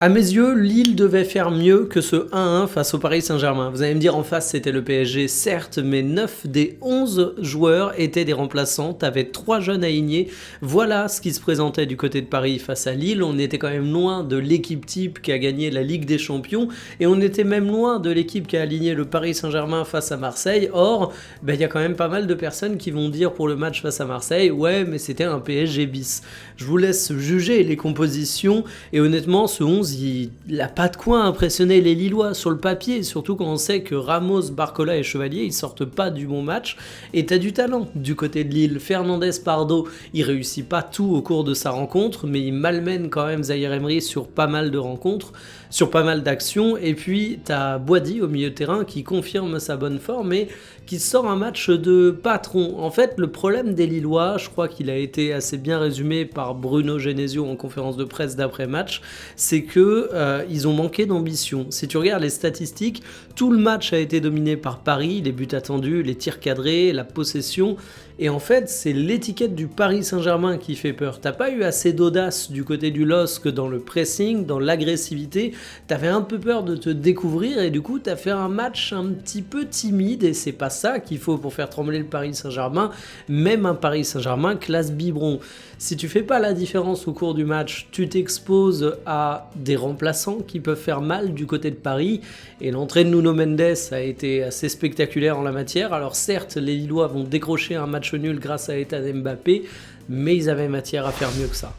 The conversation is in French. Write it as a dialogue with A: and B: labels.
A: À mes yeux, Lille devait faire mieux que ce 1-1 face au Paris Saint-Germain. Vous allez me dire, en face, c'était le PSG, certes, mais 9 des 11 joueurs étaient des remplaçants. T'avais 3 jeunes alignés. Voilà ce qui se présentait du côté de Paris face à Lille. On était quand même loin de l'équipe type qui a gagné la Ligue des Champions. Et on était même loin de l'équipe qui a aligné le Paris Saint-Germain face à Marseille. Or, il y a quand même pas mal de personnes qui vont dire pour le match face à Marseille, ouais, mais c'était un PSG bis. Je vous laisse juger les compositions. Et honnêtement, ce 11, il n'a pas de quoi impressionner les Lillois sur le papier, surtout quand on sait que Ramos, Barcola et Chevalier, ils sortent pas du bon match. Et t'as du talent du côté de Lille. Fernandez Pardo, il réussit pas tout au cours de sa rencontre, mais il malmène quand même Zahir Emery sur pas mal de rencontres, sur pas mal d'actions. Et puis t'as Boady au milieu de terrain qui confirme sa bonne forme et qui sort un match de patron. En fait, le problème des Lillois, je crois qu'il a été assez bien résumé par Bruno Genesio en conférence de presse d'après-match, c'est que ils ont manqué d'ambition. Si tu regardes les statistiques, tout le match a été dominé par Paris, les buts attendus, les tirs cadrés, la possession. Et en fait, c'est l'étiquette du Paris Saint-Germain qui fait peur. T'as pas eu assez d'audace du côté du LOSC dans le pressing, dans l'agressivité. T'avais un peu peur de te découvrir et du coup, t'as fait un match un petit peu timide et c'est pas ça qu'il faut pour faire trembler le Paris Saint-Germain. Même un Paris Saint-Germain classe biberon. Si tu fais pas la différence au cours du match, tu t'exposes à des remplaçants qui peuvent faire mal du côté de Paris. Et l'entrée de Nuno Mendes a été assez spectaculaire en la matière. Alors certes, les Lillois vont décrocher un match nul grâce à Ethan Mbappé, mais ils avaient matière à faire mieux que ça.